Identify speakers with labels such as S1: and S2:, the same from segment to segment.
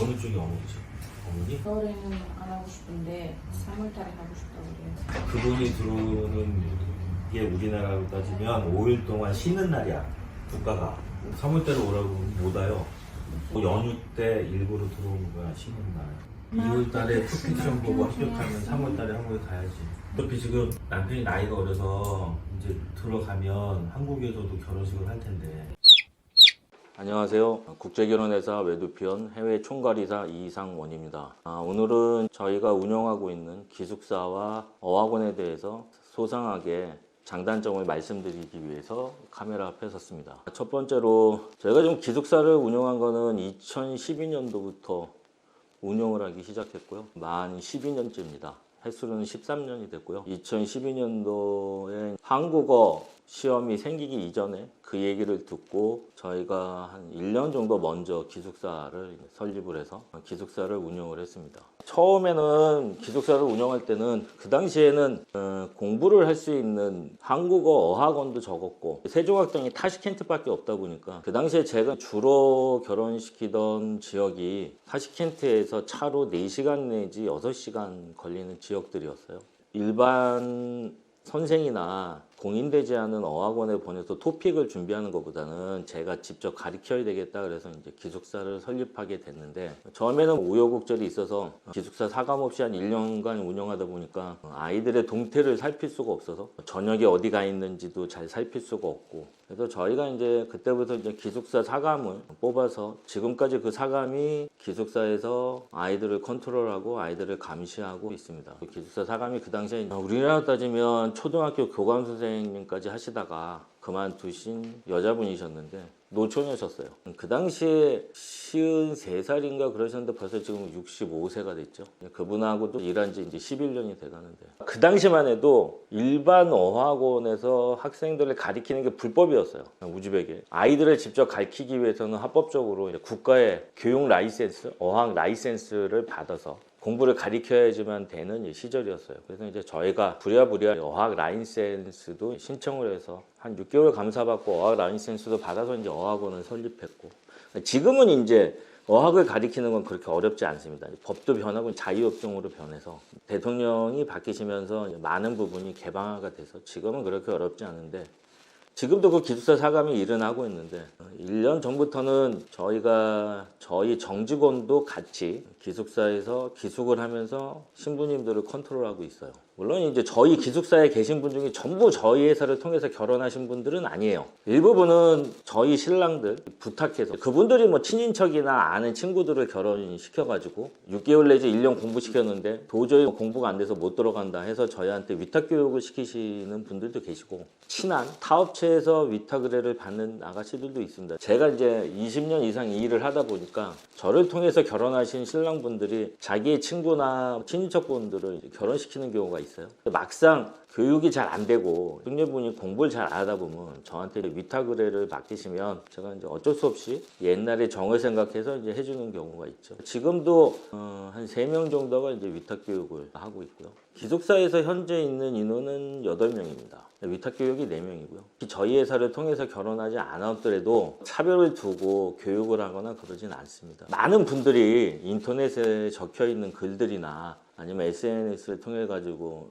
S1: 어느 쪽이 어머니죠? 어머니?
S2: 겨울에는 안 하고 싶은데 3월달에 하고 싶다고 그래요.
S1: 그분이 들어오는 게 우리나라로 따지면 5일 동안 쉬는 날이야. 국가가. 3월달에 오라고 못 와요. 연휴 때 일부러 들어오는 거야, 쉬는 날. 2월달에 토픽 시험 보고 합격하면 3월달에 한국에 가야지. 어차피 지금 남편이 나이가 어려서 이제 들어가면 한국에서도 결혼식을 할 텐데. 안녕하세요. 국제결혼회사 외두편 해외 총괄이사 이상원입니다. 오늘은 저희가 운영하고 있는 기숙사와 어학원에 대해서 소상하게 장단점을 말씀드리기 위해서 카메라 앞에 섰습니다. 첫 번째로 저희가 좀 기숙사를 운영한 거는 2012년도부터 운영을 하기 시작했고요. 만 12년째입니다. 횟수로는 13년이 됐고요. 2012년도에 한국어 시험이 생기기 이전에 그 얘기를 듣고 저희가 한 1년 정도 먼저 기숙사를 설립을 해서 기숙사를 운영을 했습니다. 처음에는 기숙사를 운영할 때는 그 당시에는 공부를 할 수 있는 한국어 어학원도 적었고 세종학당이 타시켄트밖에 없다 보니까 그 당시에 제가 주로 결혼시키던 지역이 타시켄트에서 차로 4시간 내지 6시간 걸리는 지역들이었어요. 일반 선생이나 공인되지 않은 어학원에 보내서 토픽을 준비하는 것보다는 제가 직접 가르쳐야 되겠다 그래서 이제 기숙사를 설립하게 됐는데 처음에는 우여곡절이 있어서 기숙사 사감 없이 한 1년간 운영하다 보니까 아이들의 동태를 살필 수가 없어서 저녁에 어디 가 있는지도 잘 살필 수가 없고 그래서 저희가 이제 그때부터 이제 기숙사 사감을 뽑아서 지금까지 그 사감이 기숙사에서 아이들을 컨트롤하고 아이들을 감시하고 있습니다. 기숙사 사감이 그 당시에 우리나라 따지면 초등학교 교감 선생님까지 하시다가 그만두신 여자분이셨는데 노처녀셨어요. 그 당시에 53살인가 그러셨는데 벌써 지금 65세가 됐죠. 그분하고도 일한 지 이제 11년이 돼가는데 그 당시만 해도 일반 어학원에서 학생들을 가리키는 게 불법이었어요. 우즈벡에 아이들을 직접 가르치기 위해서는 합법적으로 국가의 교육 라이센스, 어학 라이센스를 받아서 공부를 가르쳐야지만 되는 시절이었어요. 그래서 이제 저희가 부랴부랴 어학 라이센스도 신청을 해서 한 6개월 감사받고 어학 라이센스도 받아서 이제 어학원을 설립했고 지금은 이제 어학을 가리키는 건 그렇게 어렵지 않습니다. 법도 변하고 자유업종으로 변해서 대통령이 바뀌시면서 많은 부분이 개방화가 돼서 지금은 그렇게 어렵지 않은데 지금도 그 기숙사 사감이 일은 하고 있는데 1년 전부터는 저희 정직원도 같이 기숙사에서 기숙을 하면서 신부님들을 컨트롤하고 있어요. 물론 이제 저희 기숙사에 계신 분 중에 전부 저희 회사를 통해서 결혼하신 분들은 아니에요. 일부분은 저희 신랑들 부탁해서 그분들이 뭐 친인척이나 아는 친구들을 결혼시켜가지고 6개월 내지 1년 공부시켰는데 도저히 공부가 안 돼서 못 들어간다 해서 저희한테 위탁교육을 시키시는 분들도 계시고 친한 타업체에서 위탁 의뢰를 받는 아가씨들도 있습니다. 제가 이제 20년 이상 이 일을 하다 보니까 저를 통해서 결혼하신 신랑분들이 자기의 친구나 친인척분들을 결혼시키는 경우가 있어요. 막상 교육이 잘 안 되고 형제분이 공부를 잘 안 하다 보면 저한테 위탁 의뢰를 맡기시면 제가 이제 어쩔 수 없이 옛날의 정을 생각해서 이제 해주는 경우가 있죠. 지금도 한 3명 정도가 이제 위탁 교육을 하고 있고요. 기숙사에서 현재 있는 인원은 8명입니다. 위탁 교육이 4명이고요. 저희 회사를 통해서 결혼하지 않았더라도 차별을 두고 교육을 하거나 그러진 않습니다. 많은 분들이 인터넷에 적혀 있는 글들이나 아니면 SNS를 통해 가지고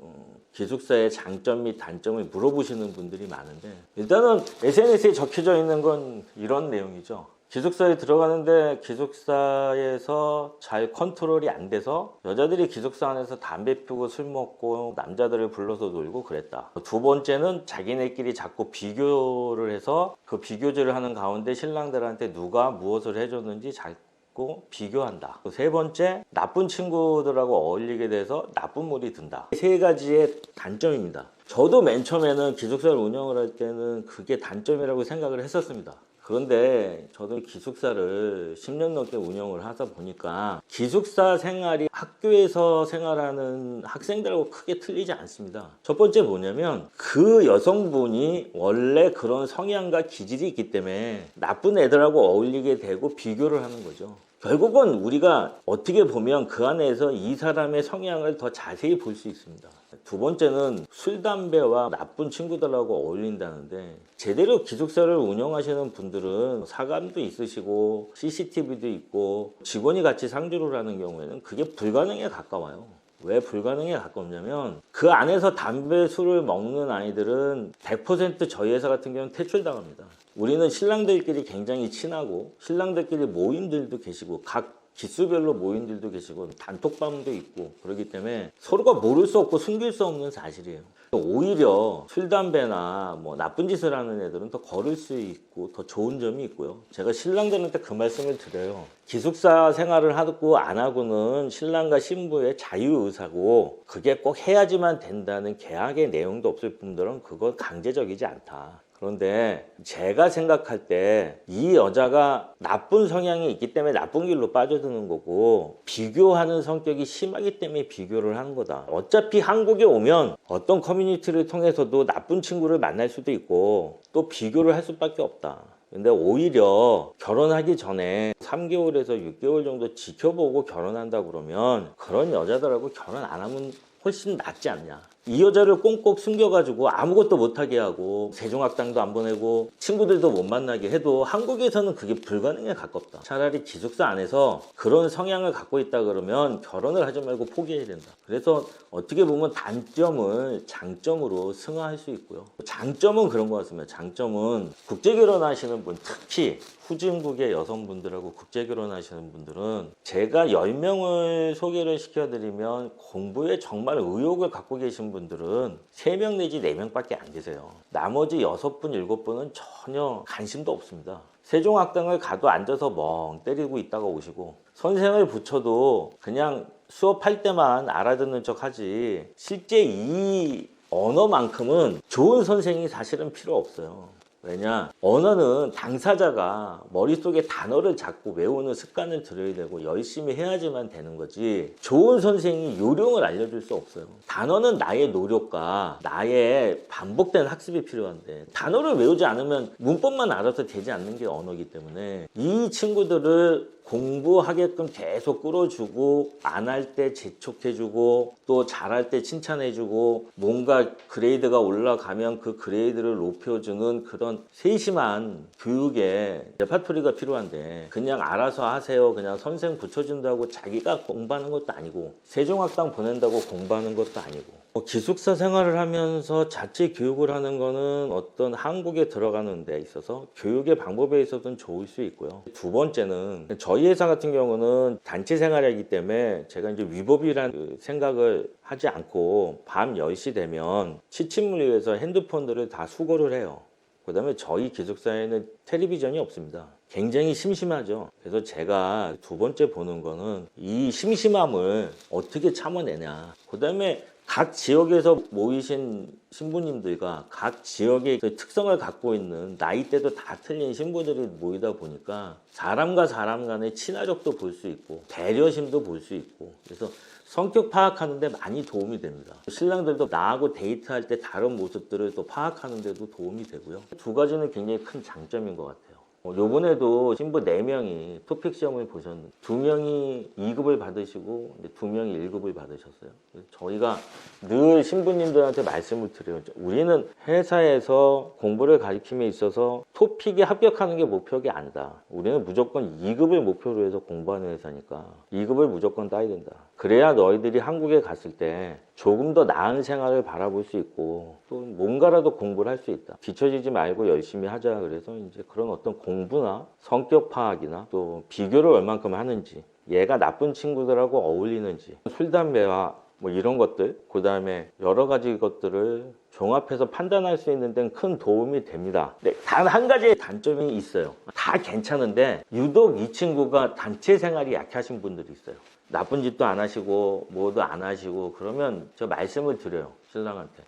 S1: 기숙사의 장점 및 단점을 물어보시는 분들이 많은데 일단은 SNS에 적혀져 있는 건 이런 내용이죠. 기숙사에 들어가는데 기숙사에서 잘 컨트롤이 안 돼서 여자들이 기숙사 안에서 담배 피우고 술 먹고 남자들을 불러서 놀고 그랬다. 두 번째는 자기네끼리 자꾸 비교를 해서 그 비교질을 하는 가운데 신랑들한테 누가 무엇을 해줬는지 자꾸 비교한다. 세 번째, 나쁜 친구들하고 어울리게 돼서 나쁜 물이 든다. 3가지의 단점입니다. 저도 맨 처음에는 기숙사를 운영을 할 때는 그게 단점이라고 생각을 했었습니다. 그런데 저도 기숙사를 10년 넘게 운영을 하다 보니까 기숙사 생활이 학교에서 생활하는 학생들하고 크게 틀리지 않습니다. 첫 번째 뭐냐면 그 여성분이 원래 그런 성향과 기질이 있기 때문에 나쁜 애들하고 어울리게 되고 비교를 하는 거죠.
S3: 결국은 우리가 어떻게 보면 그 안에서 이 사람의 성향을 더 자세히 볼 수 있습니다. 두 번째는 술, 담배와 나쁜 친구들하고 어울린다는데, 제대로 기숙사를 운영하시는 분들은 사감도 있으시고 CCTV도 있고 직원이 같이 상주를 하는 경우에는 그게 불가능에 가까워요. 왜 불가능에 가깝냐면 그 안에서 담배, 술을 먹는 아이들은 100% 저희 회사 같은 경우는 퇴출당합니다. 우리는 신랑들끼리 굉장히 친하고 신랑들끼리 모임들도 계시고 각 기수별로 모임들도 계시고 단톡방도 있고 그렇기 때문에 서로가 모를 수 없고 숨길 수 없는 사실이에요. 오히려 술, 담배나 뭐 나쁜 짓을 하는 애들은 더 걸을 수 있고 더 좋은 점이 있고요. 제가 신랑들한테 그 말씀을 드려요. 기숙사 생활을 하고 안 하고는 신랑과 신부의 자유의사고 그게 꼭 해야지만 된다는 계약의 내용도 없을 뿐더러 그거 강제적이지 않다. 그런데 제가 생각할 때 이 여자가 나쁜 성향이 있기 때문에 나쁜 길로 빠져드는 거고 비교하는 성격이 심하기 때문에 비교를 하는 거다. 어차피 한국에 오면 어떤 커뮤니티를 통해서도 나쁜 친구를 만날 수도 있고 또 비교를 할 수밖에 없다. 근데 오히려 결혼하기 전에 3개월에서 6개월 정도 지켜보고 결혼한다 그러면 그런 여자들하고 결혼 안 하면 훨씬 낫지 않냐. 이 여자를 꽁꽁 숨겨가지고 아무것도 못하게 하고 세종학당도 안 보내고 친구들도 못 만나게 해도 한국에서는 그게 불가능에 가깝다. 차라리 기숙사 안에서 그런 성향을 갖고 있다 그러면 결혼을 하지 말고 포기해야 된다. 그래서 어떻게 보면 단점을 장점으로 승화할 수 있고요. 장점은 그런 것 같습니다. 장점은 국제결혼하시는 분, 특히 후진국의 여성분들하고 국제결혼하시는 분들은 제가 10명을 소개를 시켜드리면 공부에 정말 의욕을 갖고 계신 분들은 3명 내지 4명밖에 안 계세요. 나머지 6분, 7분은 전혀 관심도 없습니다. 세종학당을 가도 앉아서 멍 때리고 있다가 오시고 선생을 붙여도 그냥 수업할 때만 알아듣는 척 하지 실제 이 언어만큼은 좋은 선생이 사실은 필요 없어요. 왜냐? 언어는 당사자가 머릿속에 단어를 잡고 외우는 습관을 들여야 되고 열심히 해야지만 되는 거지 좋은 선생이 요령을 알려줄 수 없어요. 단어는 나의 노력과 나의 반복된 학습이 필요한데 단어를 외우지 않으면 문법만 알아서 되지 않는 게 언어이기 때문에 이 친구들을 공부하게끔 계속 끌어주고 안 할 때 재촉해주고 또 잘할 때 칭찬해주고 뭔가 그레이드가 올라가면 그 그레이드를 높여주는 그런 세심한 교육에 레파토리가 필요한데 그냥 알아서 하세요. 그냥 선생 붙여준다고 자기가 공부하는 것도 아니고 세종학당 보낸다고 공부하는 것도 아니고 기숙사 생활을 하면서 자체 교육을 하는 거는 어떤 한국에 들어가는 데 있어서 교육의 방법에 있어서는 좋을 수 있고요. 두 번째는 저희 회사 같은 경우는 단체 생활이기 때문에 제가 이제 위법이라는 생각을 하지 않고 밤 10시 되면 취침을 위해서 핸드폰들을 다 수거를 해요. 그 다음에 저희 기숙사에는 텔레비전이 없습니다. 굉장히 심심하죠. 그래서 제가 두 번째 보는 거는 이 심심함을 어떻게 참아내냐. 그 다음에 각 지역에서 모이신 신부님들과 각 지역의 그 특성을 갖고 있는 나이대도 다 틀린 신부들이 모이다 보니까 사람과 사람 간의 친화력도 볼 수 있고 배려심도 볼 수 있고 그래서 성격 파악하는 데 많이 도움이 됩니다. 신랑들도 나하고 데이트할 때 다른 모습들을 또 파악하는 데도 도움이 되고요. 두 가지는 굉장히 큰 장점인 것 같아요. 요번에도 신부 4명이 토픽 시험을 보셨는데 2명이 2급을 받으시고 2명이 1급을 받으셨어요. 저희가 늘 신부님들한테 말씀을 드려요. 우리는 회사에서 공부를 가르침에 있어서 토픽에 합격하는 게 목표가 아니다. 우리는 무조건 2급을 목표로 해서 공부하는 회사니까 2급을 무조건 따야 된다. 그래야 너희들이 한국에 갔을 때 조금 더 나은 생활을 바라볼 수 있고 또 뭔가라도 공부를 할 수 있다. 뒤처지지 말고 열심히 하자. 그래서 이제 그런 어떤 공부나 성격 파악이나 또 비교를 얼만큼 하는지 얘가 나쁜 친구들하고 어울리는지 술, 담배와 뭐 이런 것들 그 다음에 여러 가지 것들을 종합해서 판단할 수 있는 데는 큰 도움이 됩니다. 네, 단 한 가지 단점이 있어요. 다 괜찮은데 유독 이 친구가 단체 생활이 약하신 분들이 있어요. 나쁜 짓도 안 하시고 뭐도 안 하시고 그러면 저 말씀을 드려요. 신랑한테.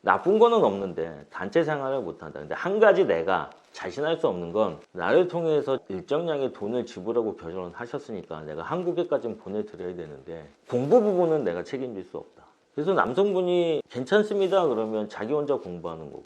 S3: 나쁜 거는 없는데 단체 생활을 못한다. 근데 한 가지 내가 자신할 수 없는 건 나를 통해서 일정량의 돈을 지불하고 결혼을 하셨으니까 내가 한국에까지는 보내드려야 되는데 공부 부분은 내가 책임질 수 없다. 그래서 남성분이 괜찮습니다 그러면 자기 혼자 공부하는 거고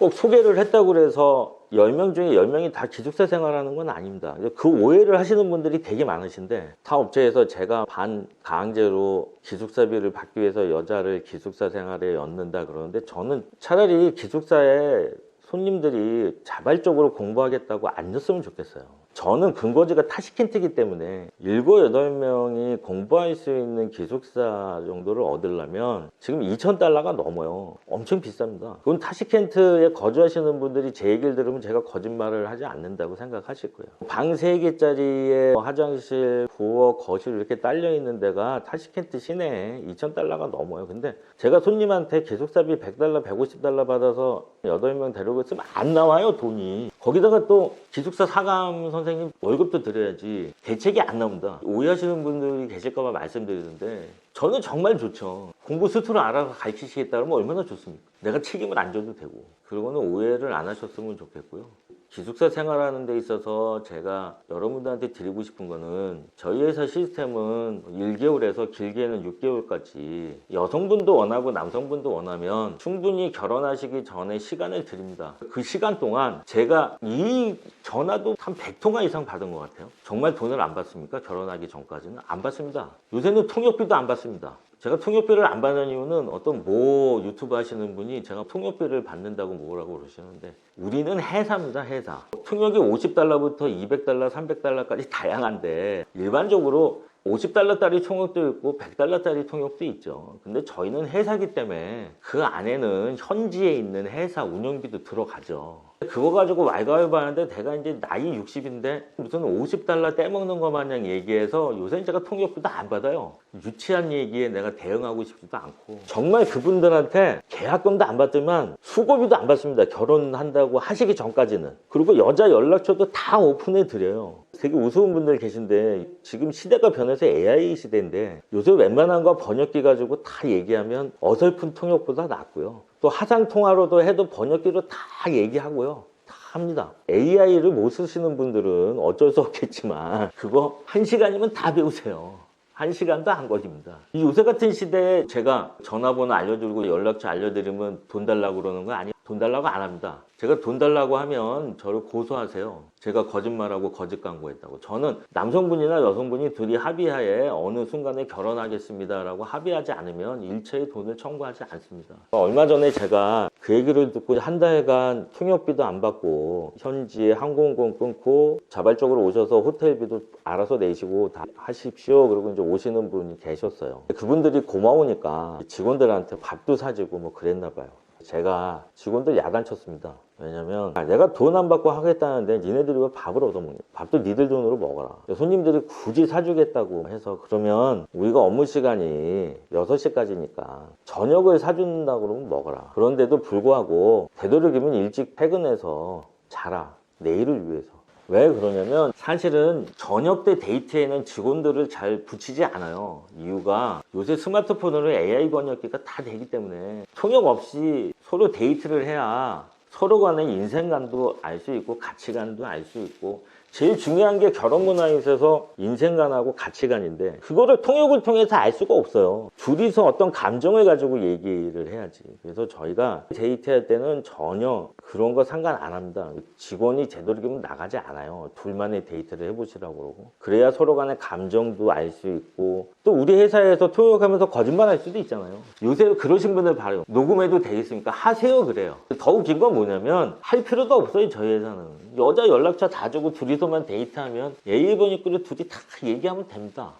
S3: 꼭 소개를 했다고 해서 10명 중에 10명이 다 기숙사 생활하는 건 아닙니다. 그 오해를 하시는 분들이 되게 많으신데 타 업체에서 제가 반강제로 기숙사비를 받기 위해서 여자를 기숙사 생활에 넣는다 그러는데 저는 차라리 기숙사에 손님들이 자발적으로 공부하겠다고 안 줬으면 좋겠어요. 저는 근거지가 타시켄트이기 때문에 7, 8명이 공부할 수 있는 기숙사 정도를 얻으려면 지금 2,000달러가 넘어요. 엄청 비쌉니다. 그건 타시켄트에 거주하시는 분들이 제 얘기를 들으면 제가 거짓말을 하지 않는다고 생각하실 거예요. 방 3개짜리에 화장실, 부엌, 거실 이렇게 딸려 있는 데가 타시켄트 시내에 2,000달러가 넘어요. 근데 제가 손님한테 기숙사비 100달러, 150달러 받아서 8명 데리고 있으면 안 나와요, 돈이. 거기다가 또 기숙사 사감 선생님 월급도 드려야지 대책이 안 나온다. 오해하시는 분들이 계실까봐 말씀드리는데 저는 정말 좋죠. 공부 스스로 알아서 가르치시겠다 그러면 얼마나 좋습니까? 내가 책임을 안 져도 되고. 그러고는 오해를 안 하셨으면 좋겠고요. 기숙사 생활하는 데 있어서 제가 여러분들한테 드리고 싶은 거는 저희 회사 시스템은 1개월에서 길게는 6개월까지 여성분도 원하고 남성분도 원하면 충분히 결혼하시기 전에 시간을 드립니다. 그 시간 동안 제가 이 전화도 한 100통화 이상 받은 것 같아요. 정말 돈을 안 받습니까? 결혼하기 전까지는 안 받습니다. 요새는 통역비도 안 받습니다. 제가 통역비를 안 받는 이유는 어떤 모 유튜브 하시는 분이 제가 통역비를 받는다고 뭐라고 그러시는데 우리는 회사입니다. 회사. 통역이 50달러부터 200달러, 300달러까지 다양한데 일반적으로 50달러짜리 통역도 있고 100달러짜리 통역도 있죠. 근데 저희는 회사기 때문에 그 안에는 현지에 있는 회사 운영비도 들어가죠. 그거 가지고 왈가왈부 하는데 내가 이제 나이 60인데 무슨 50달러 떼먹는 것 마냥 얘기해서 요새는 제가 통역비도 안 받아요. 유치한 얘기에 내가 대응하고 싶지도 않고 정말 그분들한테 계약금도 안 받지만 수고비도 안 받습니다. 결혼한다고 하시기 전까지는. 그리고 여자 연락처도 다 오픈해 드려요. 되게 우스운 분들 계신데 지금 시대가 변해서 AI 시대인데 요새 웬만한 거 번역기 가지고 다 얘기하면 어설픈 통역보다 낫고요. 또 화상통화로도 해도 번역기로 다 얘기하고요. 다 합니다. AI를 못 쓰시는 분들은 어쩔 수 없겠지만 그거 1시간이면 다 배우세요. 1시간도 안 걸립니다. 이 요새 같은 시대에 제가 전화번호 알려드리고 연락처 알려드리면 돈 달라고 그러는 거 아니에요. 돈 달라고 안 합니다. 제가 돈 달라고 하면 저를 고소하세요. 제가 거짓말하고 거짓 광고했다고. 저는 남성분이나 여성분이 둘이 합의하에 어느 순간에 결혼하겠습니다라고 합의하지 않으면 일체의 돈을 청구하지 않습니다. 얼마 전에 제가 그 얘기를 듣고 한 달간 통역비도 안 받고 현지에 항공권 끊고 자발적으로 오셔서 호텔비도 알아서 내시고 다 하십시오. 그리고 이제 오시는 분이 계셨어요. 그분들이 고마우니까 직원들한테 밥도 사주고 뭐 그랬나 봐요. 제가 직원들 야단쳤습니다. 왜냐면 내가 돈 안 받고 하겠다는데 니네들이 왜 밥을 얻어먹냐. 밥도 니들 돈으로 먹어라. 손님들이 굳이 사주겠다고 해서 그러면 우리가 업무 시간이 6시까지니까 저녁을 사준다고 그러면 먹어라. 그런데도 불구하고 되도록이면 일찍 퇴근해서 자라. 내일을 위해서. 왜 그러냐면 사실은 저녁 때 데이트에는 직원들을 잘 붙이지 않아요. 이유가 요새 스마트폰으로 AI 번역기가 다 되기 때문에 통역 없이 서로 데이트를 해야 서로 간의 인생관도 알 수 있고 가치관도 알 수 있고 제일 중요한 게 결혼 문화에 있어서 인생관하고 가치관인데 그거를 통역을 통해서 알 수가 없어요. 둘이서 어떤 감정을 가지고 얘기를 해야지. 그래서 저희가 데이트할 때는 전혀 그런 거 상관 안 합니다. 직원이 되도록이면 나가지 않아요. 둘만의 데이트를 해보시라고 그러고 그래야 서로 간의 감정도 알 수 있고 또 우리 회사에서 통역하면서 거짓말 할 수도 있잖아요. 요새 그러신 분들 봐요. 녹음해도 되겠습니까? 하세요 그래요. 더 웃긴 건 뭐냐면 할 필요도 없어요. 저희 회사는. 여자 연락처 다 주고 둘이서만 데이트하면 예의번역기로 둘이 다 얘기하면 됩니다.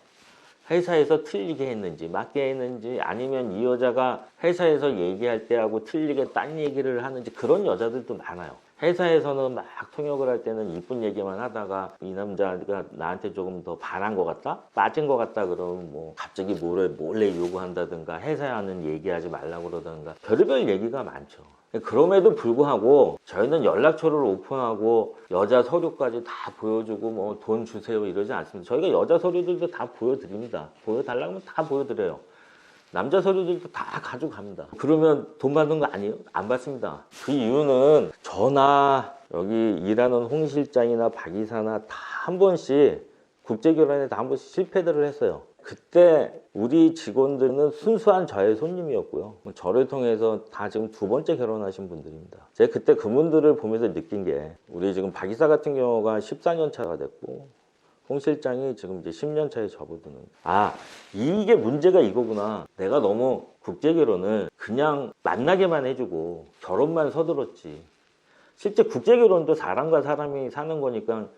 S3: 회사에서 틀리게 했는지 맞게 했는지 아니면 이 여자가 회사에서 얘기할 때하고 틀리게 딴 얘기를 하는지 그런 여자들도 많아요. 회사에서는 막 통역을 할 때는 이쁜 얘기만 하다가 이 남자가 나한테 조금 더 반한 것 같다? 빠진 것 같다 그러면 뭐 갑자기 몰래 요구한다든가 회사에는 얘기하지 말라고 그러든가 별의별 얘기가 많죠. 그럼에도 불구하고 저희는 연락처를 오픈하고 여자 서류까지 다 보여주고 뭐 돈 주세요 이러지 않습니다. 저희가 여자 서류들도 다 보여드립니다. 보여달라고 하면 다 보여드려요. 남자 서류들도 다 가져갑니다. 그러면 돈 받는 거 아니에요? 안 받습니다. 그 이유는 저나 여기 일하는 홍 실장이나 박 이사나 다 한 번씩 국제결혼에 다 한 번씩 실패들을 했어요. 그때 우리 직원들은 순수한 저의 손님이었고요. 저를 통해서 다 지금 2번째 결혼하신 분들입니다. 제가 그때 그분들을 보면서 느낀 게 우리 지금 박 이사 같은 경우가 14년 차가 됐고 홍 실장이 지금 이제 10년 차에 접어드는. 아, 이게 문제가 이거구나. 내가 너무 국제 결혼을 그냥 만나게만 해주고 결혼만 서둘렀지. 실제 국제 결혼도 사람과 사람이 사는 거니까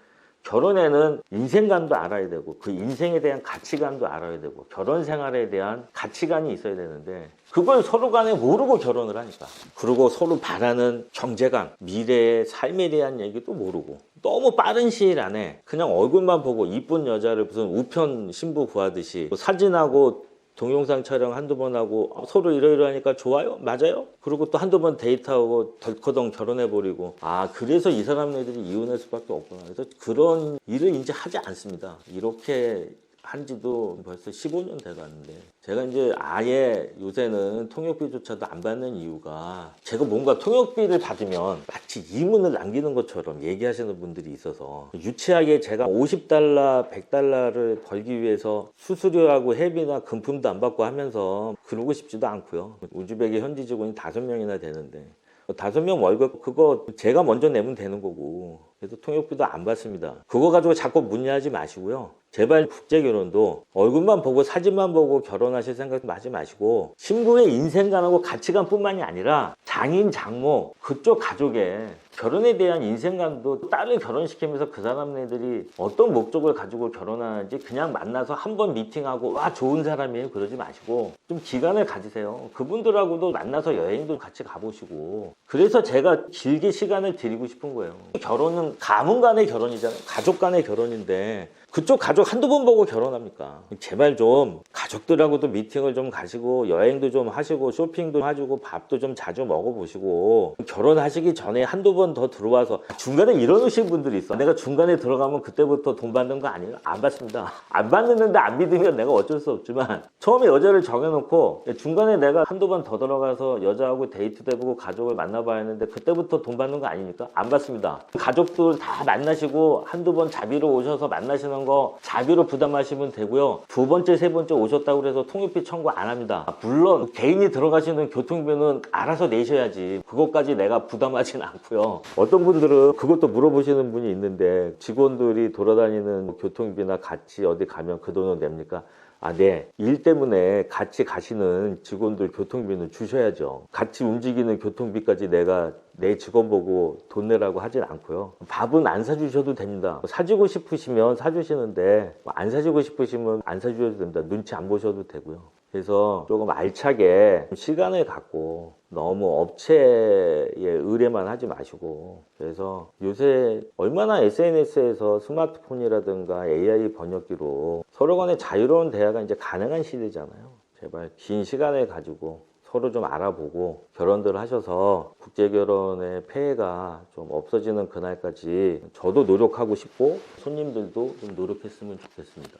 S3: 결혼에는 인생관도 알아야 되고 그 인생에 대한 가치관도 알아야 되고 결혼 생활에 대한 가치관이 있어야 되는데 그걸 서로 간에 모르고 결혼을 하니까. 그리고 서로 바라는 경제관, 미래의 삶에 대한 얘기도 모르고 너무 빠른 시일 안에 그냥 얼굴만 보고 이쁜 여자를 무슨 우편 신부 구하듯이 사진하고 동영상 촬영 한두 번 하고 서로 이러이러하니까 좋아요? 맞아요? 그리고 또 한두 번 데이트하고 덜커덩 결혼해버리고 아 그래서 이 사람들이 이혼할 수밖에 없구나. 그래서 그런 일을 이제 하지 않습니다. 이렇게 한 지도 벌써 15년 돼가는데 제가 이제 아예 요새는 통역비조차도 안 받는 이유가 제가 뭔가 통역비를 받으면 마치 이문을 남기는 것처럼 얘기하시는 분들이 있어서 유치하게 제가 $50, $100를 벌기 위해서 수수료하고 회비나 금품도 안 받고 하면서 그러고 싶지도 않고요. 우즈벡의 현지 직원이 5명이나 되는데 5명 월급 그거 제가 먼저 내면 되는 거고 그래서 통역비도 안 받습니다. 그거 가지고 자꾸 문의하지 마시고요. 제발 국제결혼도 얼굴만 보고 사진만 보고 결혼하실 생각 하지 마시고 신부의 인생관하고 가치관뿐만이 아니라 장인 장모 그쪽 가족의 결혼에 대한 인생관도 딸을 결혼시키면서 그 사람네들이 어떤 목적을 가지고 결혼하는지 그냥 만나서 한번 미팅하고 와 좋은 사람이에요 그러지 마시고 좀 기간을 가지세요. 그분들하고도 만나서 여행도 같이 가보시고 그래서 제가 길게 시간을 드리고 싶은 거예요. 결혼은 가문 간의 결혼이잖아요. 가족 간의 결혼인데 그쪽 가족 한두 번 보고 결혼합니까? 제발 좀 가족들하고도 미팅을 좀 가시고 여행도 좀 하시고 쇼핑도 해주고 밥도 좀 자주 먹어보시고 결혼하시기 전에 한두 번 더 들어와서 중간에 이러시는 분들이 있어. 내가 중간에 들어가면 그때부터 돈 받는 거 아니에요? 안 받습니다. 안 받는데 안 믿으면 내가 어쩔 수 없지만 처음에 여자를 정해놓고 중간에 내가 한두 번 더 들어가서 여자하고 데이트도 해보고 가족을 만나봐야 하는데 그때부터 돈 받는 거 아닙니까? 안 받습니다. 가족들 다 만나시고 한두 번 자비로 오셔서 만나시는 거 자비로 부담하시면 되고요. 2번째, 3번째 오셨다고 해서 통역비 청구 안 합니다. 물론 개인이 들어가시는 교통비는 알아서 내셔야지 그것까지 내가 부담하진 않고요. 어떤 분들은 그것도 물어보시는 분이 있는데 직원들이 돌아다니는 교통비나 같이 어디 가면 그 돈은 냅니까? 아, 네. 일 때문에 같이 가시는 직원들 교통비는 주셔야죠. 같이 움직이는 교통비까지 내가 내 직원 보고 돈 내라고 하진 않고요. 밥은 안 사주셔도 됩니다. 사주고 싶으시면 사주시는데 안 사주고 싶으시면 안 사주셔도 됩니다. 눈치 안 보셔도 되고요. 그래서 조금 알차게 시간을 갖고 너무 업체의 의뢰만 하지 마시고 그래서 요새 얼마나 SNS에서 스마트폰이라든가 AI 번역기로 서로 간에 자유로운 대화가 이제 가능한 시대잖아요. 제발 긴 시간을 가지고 서로 좀 알아보고 결혼들 하셔서 국제결혼의 폐해가 좀 없어지는 그날까지 저도 노력하고 싶고 손님들도 좀 노력했으면 좋겠습니다.